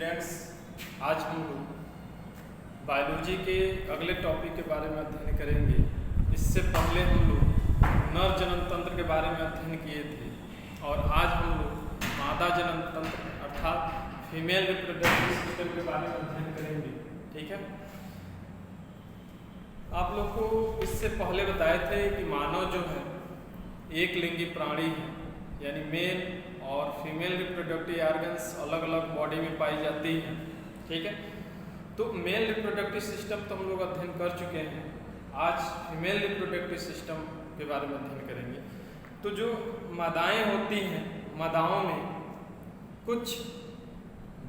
Students, आज हम लोग बायोलॉजी के अगले टॉपिक के बारे में अध्ययन करेंगे। इससे पहले हम लोग नर जनन तंत्र के बारे में अध्ययन किए थे और आज हम लोग मादा जनन तंत्र अर्थात फीमेल रिप्रोडक्टिव सिस्टम के बारे में अध्ययन करेंगे। ठीक है, आप लोग को इससे पहले बताए थे कि मानव जो है एक लिंगी प्राणी है, यानी मेल और फीमेल रिप्रोडक्टिव ऑर्गन्स अलग अलग बॉडी में पाई जाती हैं। ठीक है, तो मेल रिप्रोडक्टिव सिस्टम तो हम लोग अध्ययन कर चुके हैं। आज फीमेल रिप्रोडक्टिव सिस्टम के बारे में अध्ययन करेंगे। तो जो मादाएं होती हैं, मादाओं में कुछ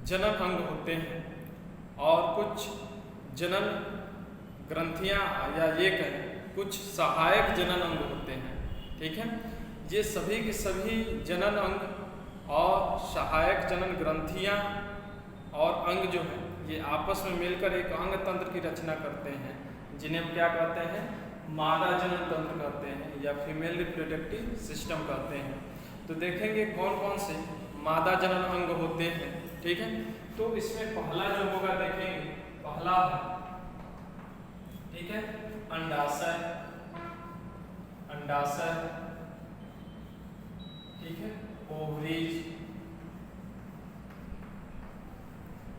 जनन अंग होते हैं और कुछ जनन ग्रंथियां या ये कहें कुछ सहायक जनन अंग होते हैं। ठीक है, ये सभी के सभी जनन अंग और सहायक जनन ग्रंथियां और अंग जो है ये आपस में मिलकर एक अंग तंत्र की रचना करते हैं, जिन्हें हम क्या कहते हैं, मादा जनन तंत्र कहते हैं या फीमेल रिप्रोडक्टिव सिस्टम कहते हैं। तो देखेंगे कौन कौन से मादा जनन अंग होते हैं। ठीक है, तो इसमें पहला जो होगा देखेंगे, पहला ठीक है अंडाशय। अंडाशय, ठीक है, ओवरीज।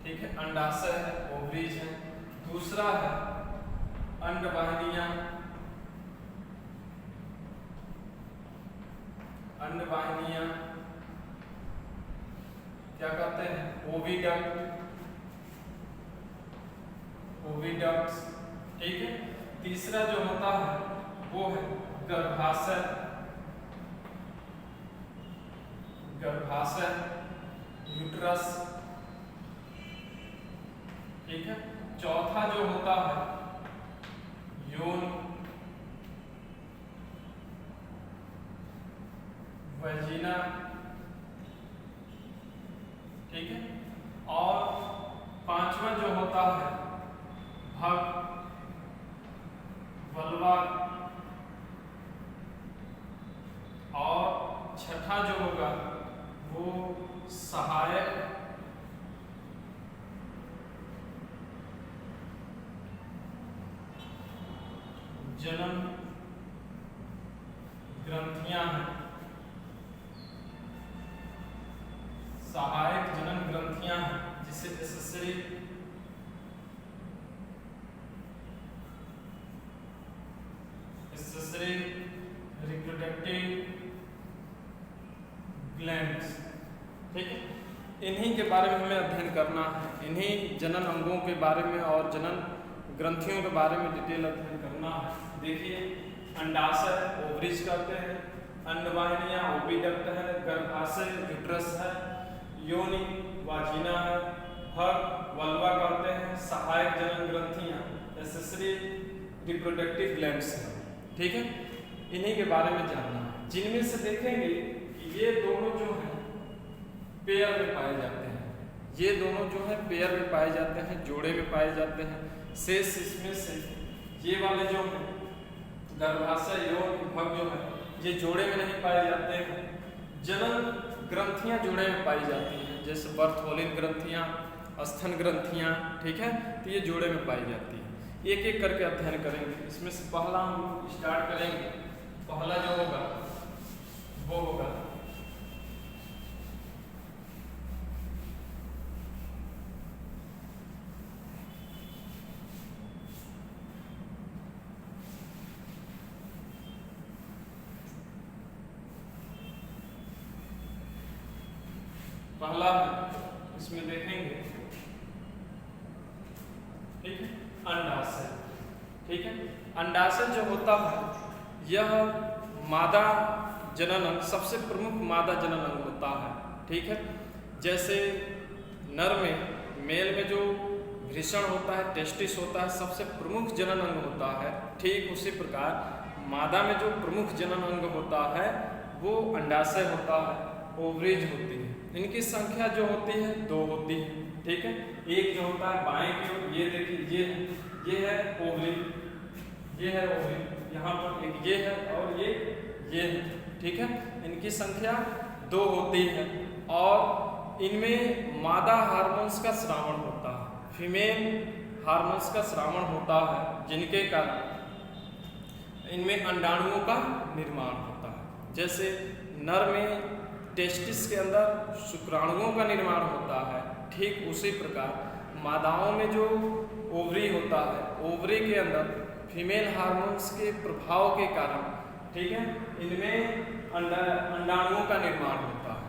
ठीक है, अंडाशय है, ओवरीज है। दूसरा है अंडवाहिनियां। अंडवाहिनियां क्या कहते हैं, ओविडक्ट। ओविडक्ट्स। ठीक है, तीसरा जो होता है वो है गर्भाशय। गर्भाशय, यूट्रस। ठीक है, चौथा जो होता है यौन, वजीना। ठीक है, और पांचवा जो होता है भग, वल्वा। और छठा जो होगा वो सहायक जनन ग्रंथियां हैं। सहायक जनन ग्रंथियां हैं जिसे एक्सेसरी रिप्रोडक्टिव ग्लैंड्स। ठीक है, इन्हीं के बारे में हमें अध्ययन करना है, इन्हीं जनन अंगों के बारे में और जनन ग्रंथियों के बारे में डिटेल अध्ययन करना है। देखिए, अंडाशय ओवरीज कहते हैं, अंडवाहिनियां ओविडक्ट है, गर्भाशय यूट्रस है, योनि वाजिना है, भग वल्वा कहते हैं, सहायक जनन ग्रंथियां एक्सेसरी रिप्रोडक्टिव ग्लैंड्स हैं। ठीक है, इन्हीं के बारे में जानना है, जिनमें से देखेंगे कि ये दोनों जो हैं पेयर में पाए जाते हैं। ये दोनों जो है पेयर में पाए जाते हैं, जोड़े में पाए जाते हैं। शेष इसमें से ये वाले जो है गर्भाशय यौन भग जो है ये जोड़े में नहीं पाए जाते हैं। जनन ग्रंथियां जोड़े में पाई जाती हैं, जैसे बर्थोलिन ग्रंथियां, स्तन ग्रंथियां। ठीक है, तो ये जोड़े में पाई जाती हैं। एक एक करके अध्ययन करेंगे। इसमें से पहला हम स्टार्ट करेंगे। पहला जो होगा वो होगा पहला, इसमें देखेंगे, ठीक है, अंडाशय। ठीक है, अंडाशय जो होता है यह मादा जनन अंग, सबसे प्रमुख मादा जनन अंग होता है। ठीक है, जैसे नर में, मेल में जो वृषण होता है, टेस्टिस होता है, सबसे प्रमुख जनन अंग होता है। ठीक उसी प्रकार मादा में जो प्रमुख जनन अंग होता है वो अंडाशय होता है, ओवरीज होती है। इनकी संख्या जो होती है 2 होती है। ठीक है, एक जो होता है बाएं की ओर, ये देखिए ये है ओवरी, ये है ओवरी, यहाँ पर एक ये है और ये है। ठीक है, इनकी संख्या 2 होती है और इनमें मादा हार्मोन्स का स्रावण होता है, फीमेल हार्मोन्स का स्रावण होता है, जिनके कारण इनमें अंडाणुओं का निर्माण होता है। जैसे नर में टेस्टिस के अंदर शुक्राणुओं का निर्माण होता है, ठीक उसी प्रकार मादाओं में जो ओवरी होता है, ओवरी के अंदर फीमेल हार्मोन्स के प्रभाव के कारण, ठीक है, इनमें अंडाणुओं का निर्माण होता है,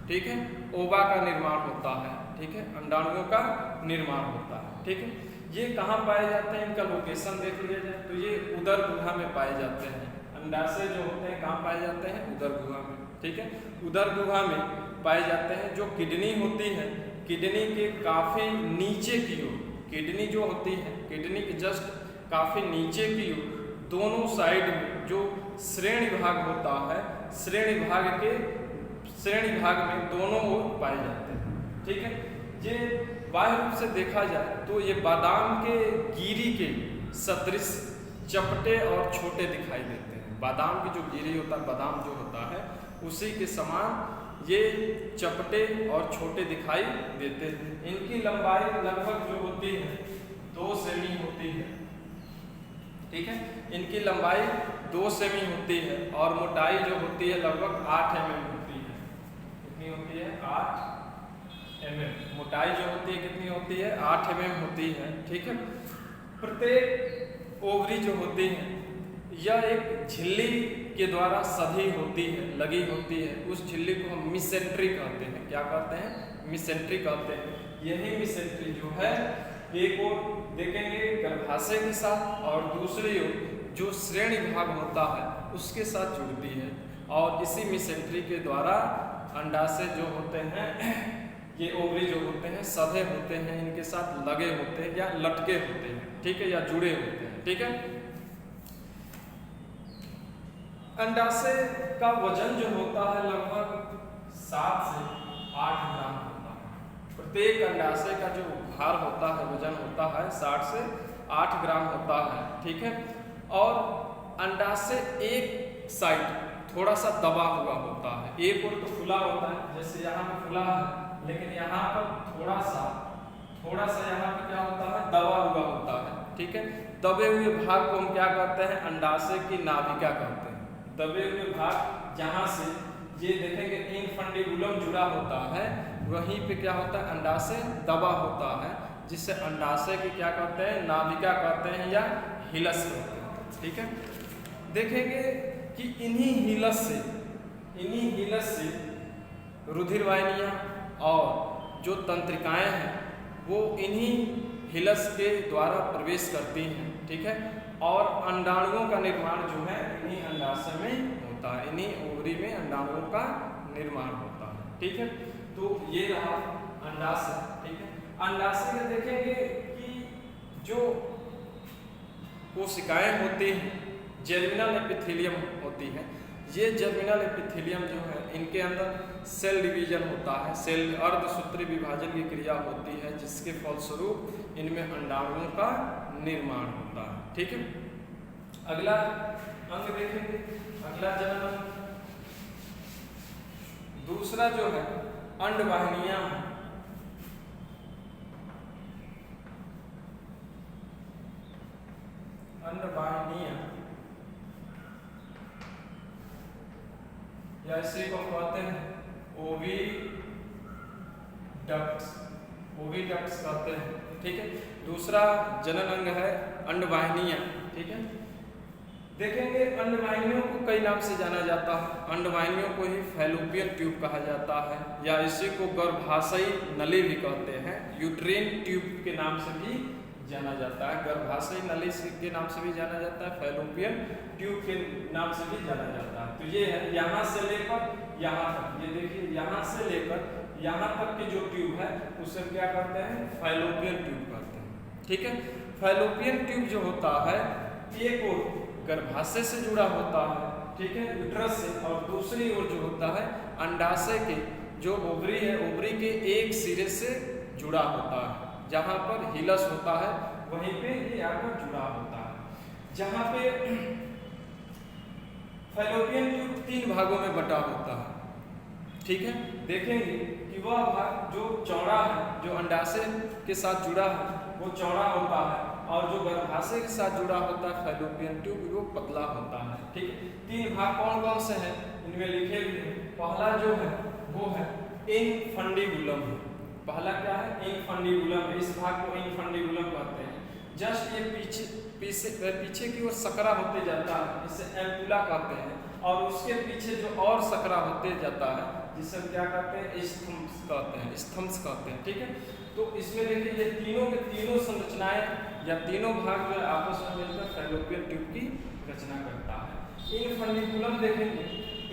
ठीक है, ओवा का निर्माण होता है, ठीक है, अंडाणुओं का निर्माण होता है, ठीक है। ये कहाँ पाए जाते हैं, इनका लोकेशन देख लिया जाए तो ये उदर गुहा में पाए जाते हैं। अंडाशय जो होते हैं कहाँ पाए जाते हैं, उदर गुहा में, ठीक है, उदर गुहा में पाए जाते हैं। जो किडनी होती है, किडनी के काफी नीचे की ओर, किडनी जो होती है, किडनी के जस्ट काफी नीचे की ओर दोनों साइड में जो श्रेणी भाग होता है, श्रेणी भाग में दोनों ओर पाए जाते हैं, ठीक है। ये बाह्य रूप से देखा जाए तो ये बादाम के गिरी के सदृश चपटे और छोटे दिखाई देते हैं। बादाम की जो गिरी होता है, बादाम जो होता है, उसी के समान ये चपटे और छोटे दिखाई देते हैं। इनकी लंबाई लगभग जो होती है 2 सेमी होती है, ठीक है, इनकी लंबाई 2 सेमी होती है और मोटाई जो होती है लगभग 8 mm होती है। कितनी होती है, 8 mm मोटाई जो होती है, कितनी होती है, 8 mm होती है, ठीक है। प्रत्येक ओवरी जो होती है यह एक झिल्ली के द्वारा सधी होती है, लगी होती है। उस झिल्ली को हम मिसेंट्री कहते हैं। क्या कहते हैं, मिसेंट्री कहते हैं। यही मिसेंट्री जो है एक ओर देखेंगे गर्भाशय के साथ और दूसरी ओर जो श्रेणी भाग होता है उसके साथ जुड़ती है, और इसी मिसेंट्री के द्वारा अंडाशय जो होते हैं, ये ओवरी जो होते हैं सधे होते हैं, इनके साथ लगे होते हैं या लटके होते हैं, ठीक है, या जुड़े होते हैं, ठीक है। अंडाशय का वजन जो होता है लगभग 7 से 8 ग्राम होता है। प्रत्येक अंडाशय का जो भार होता है, वजन होता है 60 से 8 ग्राम होता है, ठीक है। और अंडाशय एक साइड थोड़ा सा दबा हुआ होता है, एक ओर तो खुला होता है, जैसे यहाँ पे खुला है, लेकिन यहाँ पर थोड़ा सा यहाँ पे क्या होता है, दबा हुआ होता है, ठीक है। दबे हुए भाग को हम क्या कहते हैं, अंडाशय की नाभिका कहते हैं। दबे हुए भाग जहाँ से ये देखेंगे इनफंडिबुलम जुड़ा होता है, वहीं पे क्या होता है, अंडाशय दबा होता है, जिससे अंडाशय की क्या कहते हैं, नाभिका कहते हैं या हिलस कहते हैं, ठीक है। देखेंगे कि इन्हीं हिलस से रुधिर वाहिनियाँ और जो तंत्रिकाएं हैं वो इन्हीं हिलस के द्वारा प्रवेश करती हैं, ठीक है। और अंडाणुओं का निर्माण जो है इन्हीं अंडाशय में होता है, इन्हीं ओवरी में अंडाणुओं का निर्माण होता है, ठीक है। तो ये रहा अंडाशय, ठीक है। अंडाशय में देखेंगे कि जो कोशिकाएं होती हैं जर्मिनल एपिथेलियम होती है। ये जर्मिनल एपिथेलियम जो है इनके अंदर सेल डिवीजन होता है, सेल अर्धसूत्री विभाजन की क्रिया होती है, जिसके फलस्वरूप इनमें अंडाणुओं का निर्माण होता है, ठीक है। अगला अंग देखेंगे, अगला जनन अंग दूसरा जो है अंडवाहिनियां। अंडवाहिनियां या इसी को कहते हैं ओविडक्ट्स कहते हैं, ठीक है। दूसरा जनन अंग है अंडवाहिनियां, ठीक है। देखेंगे अंडवाहिनियों को कई नाम से जाना जाता है। अंडवाहिनियों को ही फैलोपियन ट्यूब कहा जाता है, या इसी को गर्भाशयी नली भी कहते हैं, यूट्रीन ट्यूब के नाम से भी जाना जाता है, गर्भाशयी नली के नाम से भी जाना जाता है, फैलोपियन ट्यूब के नाम से भी जाना जाता है। तो ये है यहाँ से लेकर यहाँ तक, ये देखिए यहाँ से लेकर यहाँ तक की जो ट्यूब है उसे क्या करते हैं, फैलोपियन ट्यूब कहते हैं, ठीक है। फैलोपियन ट्यूब जो होता है एक ओर गर्भाशय से जुड़ा होता है, ठीक है, यूट्रस से, और दूसरी ओर जो होता है अंडाशय के जो ओवरी है, ओवरी के एक सिरे से जुड़ा होता है। जहाँ पर हिलस होता है वहीं पे ये आकर जुड़ा होता है। जहाँ पे फैलोपियन ट्यूब 3 भागों में बटा होता है, ठीक है, देखेंगे कि वह भाग जो चौड़ा है, जो अंडाशय के साथ जुड़ा है वो चौड़ा होता है, और जो गर्भाशय के साथ जुड़ा होता है फैलोपियन ट्यूब वो पतला होता है। ठीक है, तीन भाग कौन कौन से हैं इनमें लिखे हुए हैं। पहला जो है वो है इनफंडिबुलम। पहला क्या है? इनफंडिबुलम। इस भाग को इनफंडिबुलम कहते हैं। जस्ट ये पीछे की ओर सकरा होते जाता है, इसे एम्पुला कहते हैं, और उसके पीछे जो और सकरा होते जाता है जिसे हम क्या कहते हैं? स्तंभ कहते हैं, स्तंभ कहते हैं। ठीक है, तो इसमें देखिए ये तीनों के तीनों संरचनाएं या तीनों भाग जो है आपस में मिलकर फैलोपियन ट्यूब की रचना करता है। इनफंडिबुलम देखेंगे,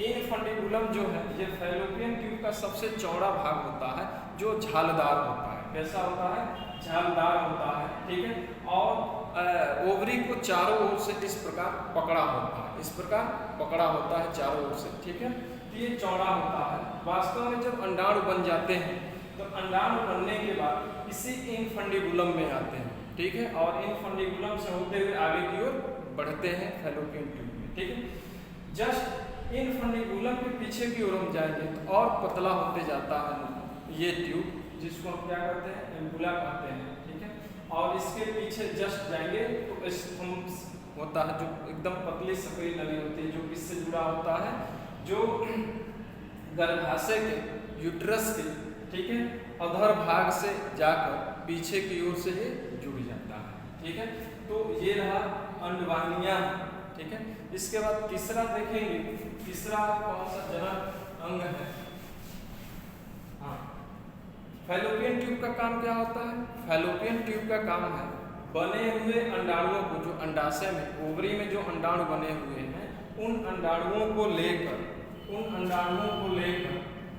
इनफंडिबुलम जो है ये फैलोपियन ट्यूब का सबसे चौड़ा भाग होता है जो झालदार होता है। कैसा होता है? झालदार होता है। ठीक है, और ओवरी को चारों ओर से इस प्रकार पकड़ा होता है, इस प्रकार पकड़ा होता है चारों ओर से। ठीक है, तो ये चौड़ा होता है। वास्तव में जब अंडाणु बन जाते हैं तो अंडाणु बनने के बाद इसी इनफंडिबुलम में आते हैं। ठीक है, और इनफंडिबुलम से होते हुए आगे की ओर बढ़ते हैं फैलोपियन ट्यूब में। ठीक है, जस्ट इनफंडिबुलम के पीछे की ओर हम जाएंगे तो और पतला होते जाता है ये ट्यूब, जिसको हम क्या कहते हैं? एम्पुला कहते हैं। ठीक है, और इसके पीछे जस्ट जाएंगे तो स्तंभ होता है जो एकदम पतली सकरी नली होती है, जो किससे जुड़ा होता है? जो गर्भाशय के यूट्रस के, ठीक है, अधर भाग से जाकर पीछे की ओर से ये जुड़ जाता है। ठीक है, तो ये रहा अंडवाहिनियां। ठीक है, इसके बाद तीसरा देखेंगे, तीसरा कौन सा जनन अंग है? हाँ, फैलोपियन ट्यूब का काम क्या होता है? फैलोपियन ट्यूब का काम है बने हुए अंडाणुओं को, जो अंडाशय में ओवरी में जो अंडाणु बने हुए हैं उन अंडाणुओं को लेकर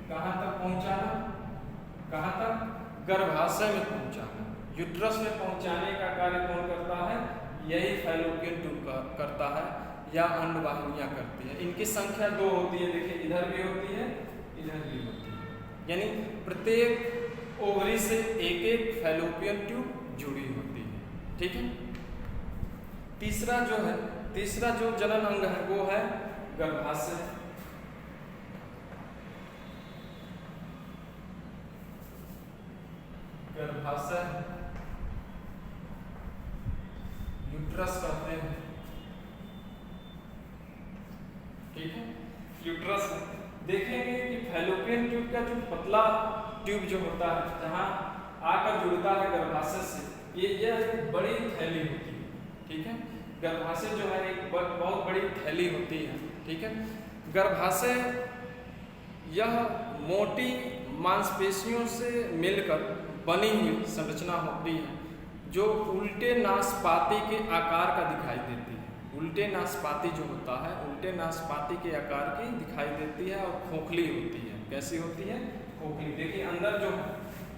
कहाँ तक पहुंचाना? कहाँ तक? गर्भाशय में पहुंचाना, यूट्रस में पहुंचाने का कार्य कौन करता है? यही फैलोपियन ट्यूब करता है या अंडवाहिनियां करती है। इनकी संख्या 2 होती है। देखिए इधर भी होती है, इधर भी होती है, यानी प्रत्येक ओवरी से एक एक फैलोपियन ट्यूब जुड़ी होती है। ठीक है, तीसरा जो जनन अंग है वो है गर्भाशय। गर्भाशय यूट्रस कहते हैं। ठीक है, यूट्रस देखेंगे कि फैलोपियन ट्यूब का जो पतला ट्यूब जो होता है जहां आकर जुड़ता है गर्भाशय से, यह एक बड़ी थैली होती है। ठीक है, गर्भाशय जो है एक बहुत बड़ी थैली होती है। ठीक है, गर्भाशय यह मोटी मांसपेशियों से मिलकर बनी हुई संरचना होती है जो उल्टे नाशपाती के आकार का दिखाई देती है। उल्टे नाशपाती जो होता है उल्टे नाशपाती के आकार की दिखाई देती है और खोखली होती है। कैसी होती है? खोखली। देखिए अंदर जो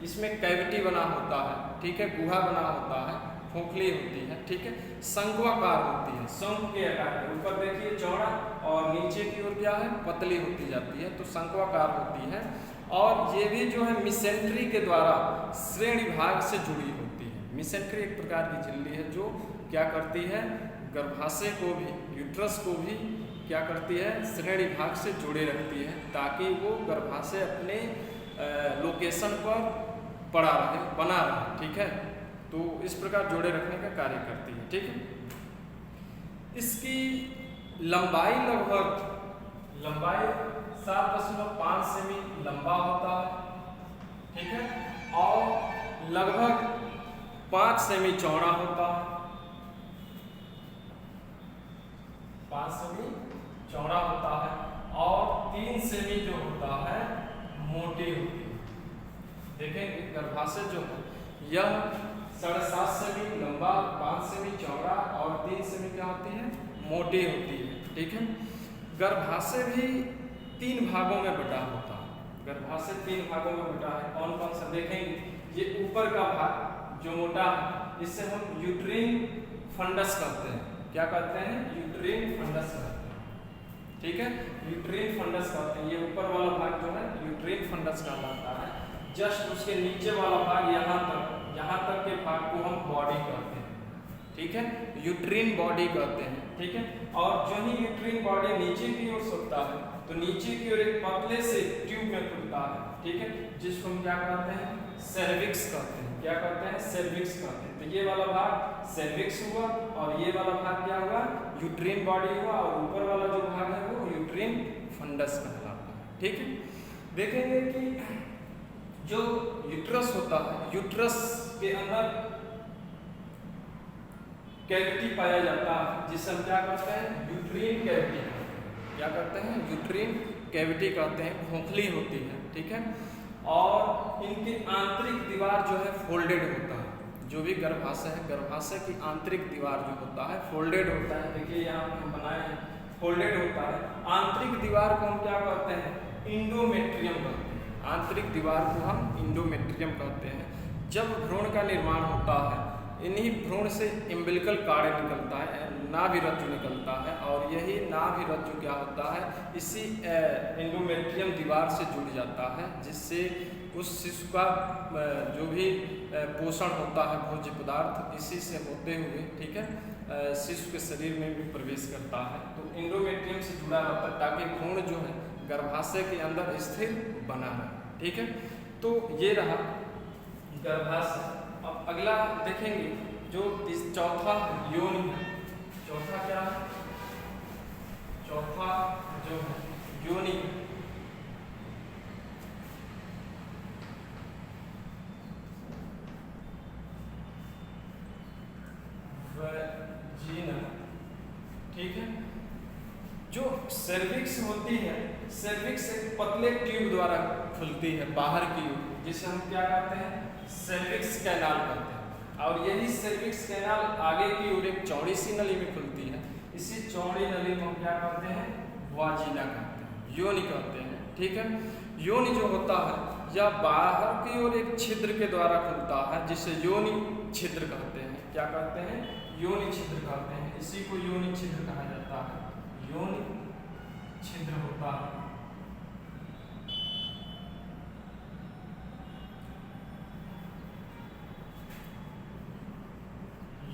इसमें कैविटी बना होता है, ठीक है, गुहा बना होता है, खोखली होती है। ठीक है, शंक्वाकार होती है, शंख के आकार के। ऊपर देखिए चौड़ा और नीचे की ओर क्या है? पतली होती जाती है, तो शंक्वाकार होती है। और ये भी जो है मिसेंट्री के द्वारा श्रेणी भाग से जुड़ी होती है। मिसेंट्री एक प्रकार की झिल्ली है जो क्या करती है? गर्भाशय को भी, यूट्रस को भी क्या करती है? श्रेणी भाग से जोड़े रखती है ताकि वो गर्भाशय अपने लोकेशन पर पड़ा रहे, बना रहे। ठीक है, तो इस प्रकार जोड़े रखने का कार्य करती है। ठीक है, इसकी लंबाई लगभग 7.5 सेमी लंबा होता है। ठीक है, और लगभग 5 सेमी चौड़ा होता है। 5 सेमी चौड़ा होता है और 3 सेमी जो होता है मोटी होती है। देखेंगे गर्भाशय जो है यह 7.5 सेमी लंबा, 5 सेमी चौड़ा और 3 सेमी क्या होती है? मोटी होती है। ठीक है, गर्भाशय भी 3 भागों में बटा होता है। गर्भाशय 3 भागों में बटा है। कौन कौन सा देखेंगे? ये ऊपर का भाग जो मोटा है इसे हम यूट्रीन फंडस कहते हैं। क्या कहते हैं? यूट्रीन फंडस कहते हैं। ठीक है, यूट्रीन फंडस कहते हैं। ये ऊपर वाला भाग जो है यूट्रीन फंडस कहलाता है। जस्ट उसके नीचे वाला भाग यहाँ तक के भाग को हम बॉडी कहते हैं। ठीक है, यूट्रीन बॉडी कहते हैं, ठीक है। और जो ही यूट्रीन बॉडी नीचे की ओर सोता है तो नीचे की ओर एक पतले से ट्यूब में खुलता है, ठीक है, जिसको हम क्या कहते हैं, सर्विक्स कहते हैं। क्या कहते हैं, सर्विक्स कहते हैं। तो ये वाला भाग सर्विक्स हुआ और ये वाला भाग क्या हुआ, यूट्रीन बॉडी हुआ, और ऊपर वाला जो भाग है वो यूट्रीन फंडस कहलाता है, ठीक है। देखेंगे कि जो यूट्रस होता है, यूट्रस के अंदर कैविटी पाया जाता है, जिसे हम क्या कहते हैं, यूट्रीन कैविटी। क्या कहते हैं, यूट्रीन कैविटी कहते हैं। खोखली होती है, ठीक है, और इनकी आंतरिक दीवार जो है फोल्डेड होता है। जो भी गर्भाशय है, गर्भाशय की आंतरिक दीवार जो होता है फोल्डेड होता है। देखिए यहाँ हम बनाए हैं, फोल्डेड होता है। आंतरिक दीवार को हम क्या कहते हैं, इंडोमेट्रियम कहते हैं। आंतरिक दीवार को हम इंडोमेट्रियम कहते हैं। जब भ्रूण का निर्माण होता है, इन्हीं भ्रूण से इम्बिलिकल कार्ड निकलता है, नाभिरज्जु निकलता है, और यही नाभिरज्जु क्या होता है, इसी इंडोमेट्रियम दीवार से जुड़ जाता है, जिससे उस शिशु का जो भी पोषण होता है, भोज्य पदार्थ इसी से होते हुए, ठीक है, शिशु के शरीर में भी प्रवेश करता है। तो इंडोमेट्रियम से जुड़ा रहता है ताकि भ्रूण जो है गर्भाशय के अंदर स्थिर बना रहे, ठीक है। तो ये रहा गर्भाशय। अब अगला देखेंगे जो चौथा योनि है। चौथा क्या है, चौथा जो योनि वजीना, ठीक है। जो सर्विक्स होती है, सर्विक्स एक पतले ट्यूब द्वारा खुलती है बाहर की ओर, जिसे हम क्या कहते हैं, सर्विक्स कैनाल कहते हैं। और यही सर्विक्स कैनाल आगे की ओर एक चौड़ी सी नली में खुलती है। इसी चौड़ी नली को हम क्या कहते हैं, वाजिना कहते हैं, योनि कहते हैं, ठीक है। योनि जो होता है यह बाहर की ओर एक छिद्र के द्वारा खुलता है, जिसे योनि छिद्र कहते हैं। क्या कहते हैं, योनि छिद्र कहते हैं। इसी को योनि छिद्र कहा जाता है, योनि छिद्र होता है।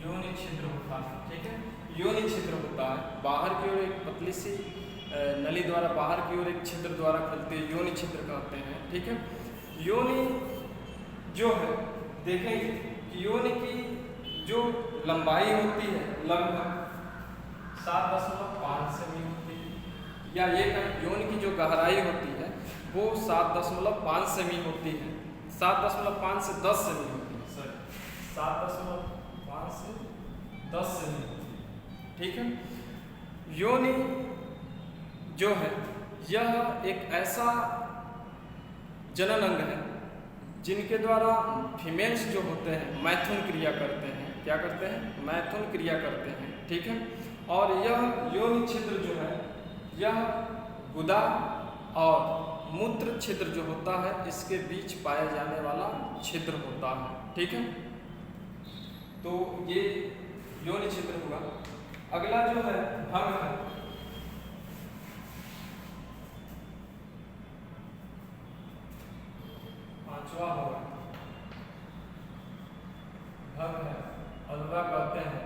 योनि छिद्र होता है, ठीक है, योनि छिद्र होता है। बाहर की ओर एक पतली सी नली द्वारा बाहर की ओर एक छिद्र द्वारा खुलती है, योनि छिद्र कहते हैं, ठीक है। योनि जो है, देखेंगे कि योनि की जो लंबाई होती है लगभग 7.5 सेमी होती है, या ये योनि की जो गहराई होती है वो 7.5 सेमी होती है। 7.5 से 10 सेमी होती है, सॉरी 7.5 से 10 सेमी होती है, ठीक है। योनि जो है यह एक ऐसा जनन अंग है जिनके द्वारा फीमेल्स जो होते हैं मैथुन क्रिया करते हैं। क्या करते हैं, मैथुन क्रिया करते हैं, ठीक है। और यह योनि छिद्र जो है यह गुदा और मूत्र छिद्र जो होता है इसके बीच पाया जाने वाला छिद्र होता है, ठीक है। तो ये योनि छिद्र हुआ। अगला जो है भंग है। पांचवा होगा भंग है, वल्वा कहते हैं,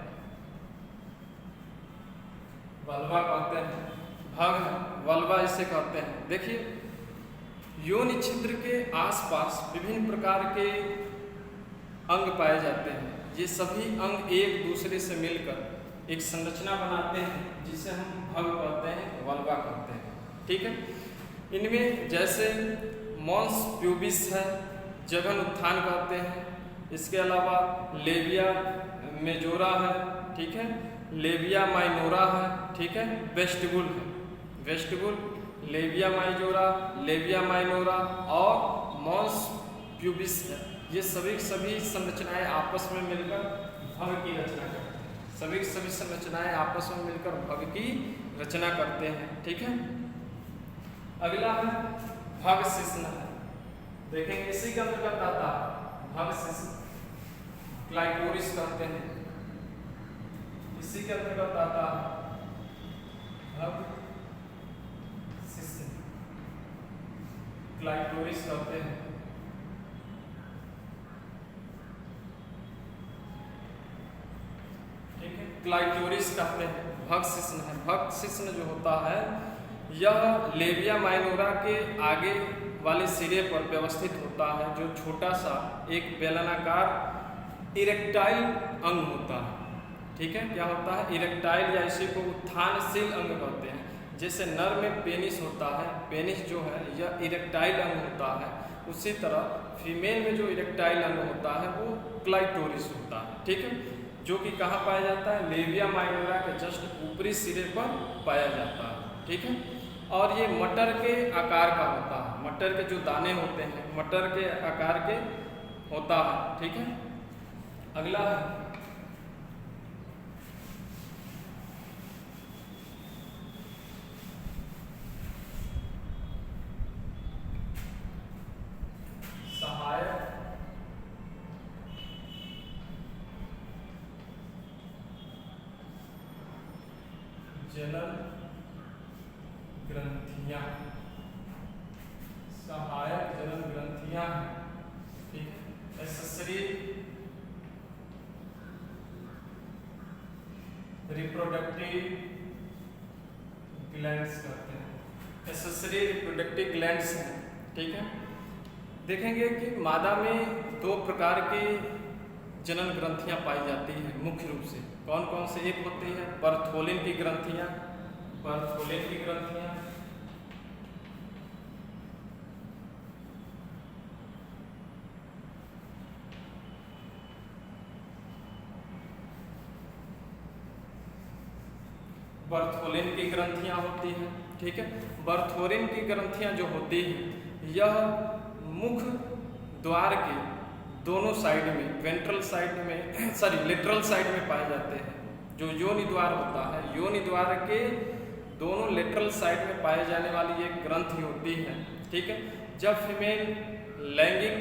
वल्वा कहते हैं, भंग है, वल्वा इसे कहते हैं। देखिए योनि छिद्र के आसपास विभिन्न प्रकार के अंग पाए जाते हैं। ये सभी अंग एक दूसरे से मिलकर एक संरचना बनाते हैं जिसे हम भंग कहते हैं, वल्वा कहते हैं, ठीक है। इनमें जैसे मॉन्स प्यूबिस है, जघन उत्थान कहते हैं। इसके अलावा लेबिया मेजोरा है, ठीक है, लेबिया माइनोरा है, ठीक है, वेस्टिबुल है, वेस्टिबुल, लेबिया माइजोरा, लेबिया माइनोरा और मॉन्स प्यूबिस है। ये सभी संरचनाएं आपस में मिलकर भंग की रचना करते हैं। सभी संरचनाएं आपस में मिलकर भंग की रचना करते हैं, ठीक है। अगला है भग शिश्न है। देखेंगे इसी के अंतर्गत आता है भग शिश्न, क्लाइटोरिस कहते हैं, इसी के अंतर्गत आता है भग शिश्न, क्लाइटोरिस कहते हैं। क्लाइटोरिस कहते हैं, भक्ष शिश्न है। भक्ष शिश्न जो होता है यह लेबिया माइनोरा के आगे वाले सिरे पर व्यवस्थित होता है, जो छोटा सा एक बेलनाकार इरेक्टाइल अंग होता है। ठीक है, क्या होता है? इरेक्टाइल, या इसी को उत्थानशील अंग कहते हैं। जैसे नर में पेनिस होता है, पेनिस जो है यह इरेक्टाइल अंग होता है, उसी तरह फीमेल में जो इरेक्टाइल अंग होता है वो क्लाइटोरिस होता है। ठीक है, जो कि कहाँ पाया जाता है? लेबिया माइनोरा के जस्ट ऊपरी सिरे पर पाया जाता है। ठीक है, और ये मटर के आकार का होता है, मटर के जो दाने होते हैं मटर के आकार के होता है। ठीक है, अगला है सहायक जनन ग्रंथियां, सहायक जनन ग्रंथियां। ठीक है, एसेसरी रिप्रोडक्टिव ग्लैंड्स कहते हैं, एसेसरी रिप्रोडक्टिव ग्लैंड्स हैं। ठीक है, देखेंगे कि मादा में दो प्रकार की जनन ग्रंथियां पाई जाती हैं मुख्य रूप से। कौन कौन से? एक होती है बर्थोलिन की ग्रंथियां, बर्थोलिन की ग्रंथियां, बर्थोलिन की ग्रंथियां होती हैं। ठीक है, बर्थोलिन की ग्रंथियां जो होती हैं यह मुख द्वार के दोनों साइड में, वेंट्रल साइड में लेटरल साइड में पाए जाते हैं। जो योनि द्वार होता है, योनि द्वार के दोनों लेटरल साइड में पाए जाने वाली एक ग्रंथि होती है। ठीक है, जब फीमेल लैंगिक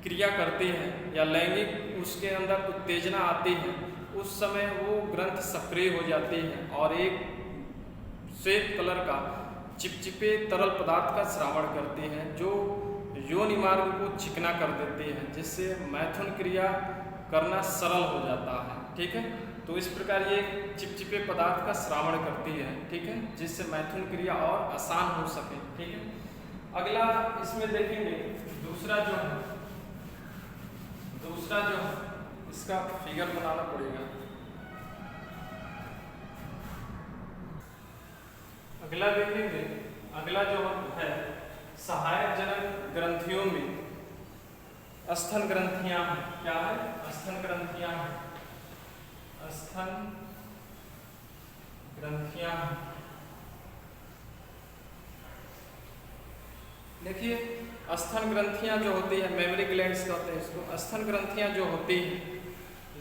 क्रिया करती है या लैंगिक उसके अंदर उत्तेजना आती है, उस समय वो ग्रंथ सक्रिय हो जाती है और एक श्वेत कलर का चिपचिपे तरल पदार्थ का श्रावण करती है, जो योनि मार्ग को चिकना कर देती है, जिससे मैथुन क्रिया करना सरल हो जाता है। ठीक है, तो इस प्रकार ये चिपचिपे पदार्थ का श्रावण करती है। ठीक है, जिससे मैथुन क्रिया और आसान हो सके। ठीक है, अगला इसमें देखेंगे दूसरा जो इसका फिगर बनाना पड़ेगा। अगला देखेंगे, अगला जो है सहायक जनन ग्रंथियों में स्तन ग्रंथियां हैं। क्या है? स्तन ग्रंथियां हैं, स्तन ग्रंथियां। देखिए, स्तन ग्रंथियां जो होती है, मेमरी ग्लैंड्स कहते हैं इसको। स्तन ग्रंथियां जो होती हैं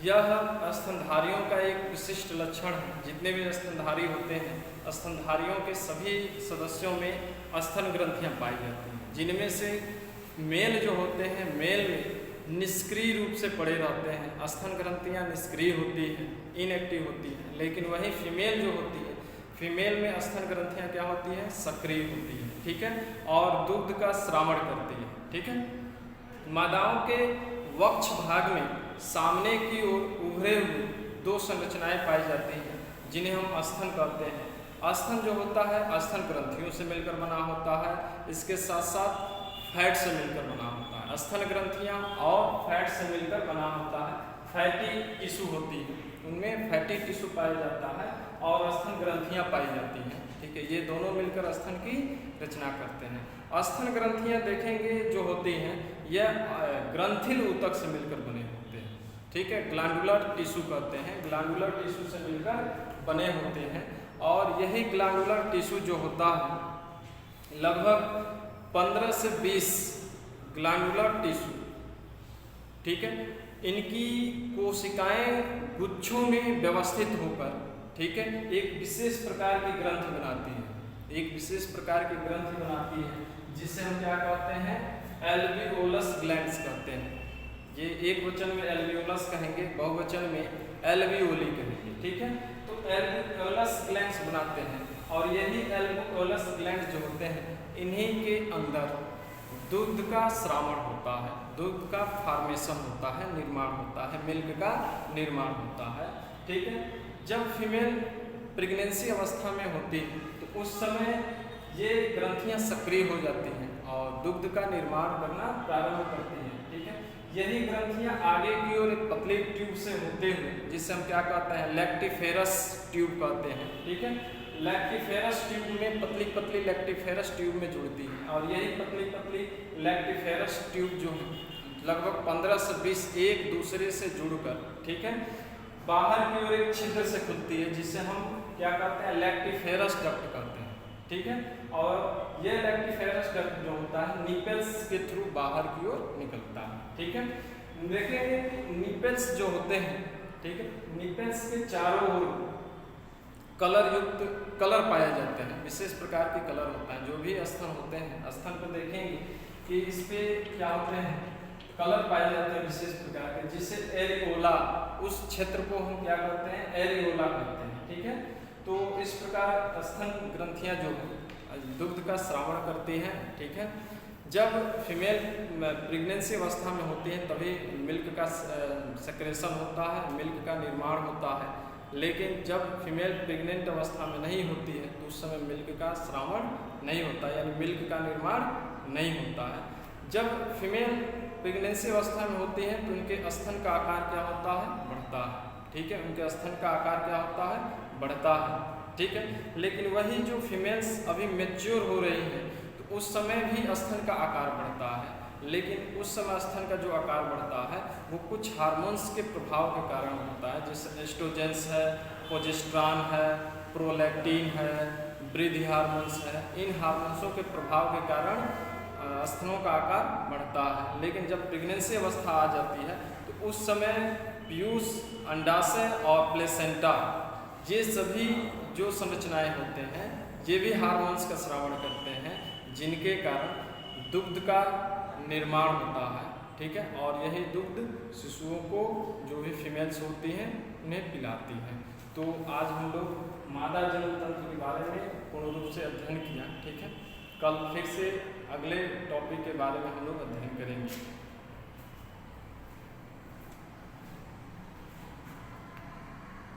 यह स्तनधारियों का एक विशिष्ट लक्षण है। जितने भी स्तनधारी होते हैं, स्तनधारियों के सभी सदस्यों में स्तन ग्रंथियां पाई जाती हैं, जिनमें से मेल जो होते हैं, मेल में निष्क्रिय रूप से पड़े रहते हैं। स्तन ग्रंथियां निष्क्रिय होती हैं, इनएक्टिव होती हैं। लेकिन वही फीमेल जो होती है, फीमेल में स्तन ग्रंथियां क्या होती हैं? सक्रिय होती हैं। ठीक है, और दूध का श्रावण करती है। ठीक है, मादाओं के वक्ष भाग में सामने की ओर उभरे हुए दो संरचनाएं पाई जाती हैं, जिन्हें हम स्तन कहते हैं। स्तन जो होता है स्तन ग्रंथियों से मिलकर बना होता है, इसके साथ साथ फैट से मिलकर बना होता है। स्तन ग्रंथियां और फैट से मिलकर बना होता है। फैटी टिश्यू होती है, उनमें फैटी टिश्यू पाया जाता है और स्तन ग्रंथियां पाई जाती हैं। ठीक है, ये दोनों मिलकर स्तन की रचना करते हैं। स्तन ग्रंथियां देखेंगे जो होती हैं यह ग्रंथिल ऊतक से मिलकर बने होते हैं। ठीक है, ग्लैंडुलर टिश्यू कहते हैं, ग्लैंडुलर टिश्यू से मिलकर बने होते हैं। और यही ग्लैंडुलर टिश्यू जो होता है लगभग 15 से 20 ग्लैंडुलर टिश्यू, ठीक है, इनकी कोशिकाएं गुच्छों में व्यवस्थित होकर, ठीक है, एक विशेष प्रकार की ग्रंथि बनाती है, एक विशेष प्रकार की ग्रंथि बनाती है, जिसे हम क्या कहते हैं? एल्वियोलस ग्लैंड्स कहते हैं। ये एक वचन में एल्वियोलस कहेंगे, बहुवचन में एल्वियोली कहेंगे। ठीक है, तो एल्वियोलस ग्लैंड्स बनाते हैं और यही एल्वियोलस ग्लैंड जो होते हैं, इन्हीं के अंदर दूध का श्रावण होता है, दूध का फॉर्मेशन होता है, निर्माण होता है, मिल्क का निर्माण होता है। ठीक है, जब फीमेल प्रेगनेंसी अवस्था में होती है तो उस समय ये ग्रंथियां सक्रिय हो जाती हैं और दुग्ध का निर्माण करना प्रारंभ करती हैं। ठीक है, यही ग्रंथियां आगे की ओर एक पतली ट्यूब से होते हुए, जिसे हम क्या कहते हैं, लैक्टिफेरस ट्यूब कहते हैं। ठीक है, लैक्टिफेरस ट्यूब में पतली पतली लैक्टिफेरस ट्यूब में जुड़ती है और यही पतली पतली लैक्टिफेरस ट्यूब जो है लगभग 15 से 20 एक दूसरे से जुड़कर, ठीक है, बाहर की ओर एक छिद्र से खुलती है, जिसे हम क्या कहते हैं, लैक्टिफेरस डक्ट कहते हैं। ठीक है, और यह लैक्टिफेरस डक्ट जो होता है निपेल्स के थ्रू बाहर की ओर निकलता है। ठीक है, देखेंगे निपेल्स जो होते हैं, ठीक है, निपेल्स के चारों ओर कलर युक्त कलर पाए जाते हैं, विशेष प्रकार के कलर होता है। जो भी स्तन होते हैं, स्तन पर देखेंगे कि इस पे क्या होते हैं, कलर पाए जाते हैं विशेष प्रकार के, जिसे एरियोला, उस क्षेत्र को हम क्या कहते हैं, एरियोला कहते हैं। ठीक है, तो इस प्रकार स्तन ग्रंथियां जो है दुग्ध का स्रावण करती हैं। ठीक है, जब फीमेल प्रेगनेंसी अवस्था में होती है तभी मिल्क का सेक्रेशन होता है, मिल्क का निर्माण होता है। लेकिन जब फीमेल प्रेग्नेंट अवस्था में नहीं होती है तो उस समय मिल्क का स्रावण नहीं होता, यानी मिल्क का निर्माण नहीं होता है। जब फीमेल प्रेगनेंसी अवस्था में होती है तो उनके स्तन का आकार क्या होता है, बढ़ता है। ठीक है, उनके स्तन का आकार क्या होता है, बढ़ता है। ठीक है, लेकिन वही जो फीमेल्स अभी मैच्योर हो रही हैं तो उस समय भी स्तन का आकार बढ़ता है, लेकिन उस समय स्तन का जो आकार बढ़ता है वो कुछ हार्मोन्स के प्रभाव के कारण होता है, जैसे एस्ट्रोजेंस है, प्रोजेस्टेरॉन है, प्रोलैक्टिन है, वृद्धि हार्मोन्स है। इन हार्मोन्सों के प्रभाव के कारण स्तनों का आकार बढ़ता है। लेकिन जब प्रेगनेंसी अवस्था आ जाती है तो उस समय पीयूष, अंडाशय और प्लेसेंटा, ये सभी जो संरचनाएं होते हैं ये भी हार्मोन्स का स्रावण करते हैं, जिनके कारण दुग्ध का निर्माण होता है। ठीक है, और यही दुग्ध शिशुओं को, जो भी फीमेल्स होती हैं, उन्हें पिलाती हैं। तो आज हम लोग मादा जनन तंत्र के बारे में पूर्ण रूप से अध्ययन किया। ठीक है, कल फिर से अगले टॉपिक के बारे में हम लोग अध्ययन करेंगे।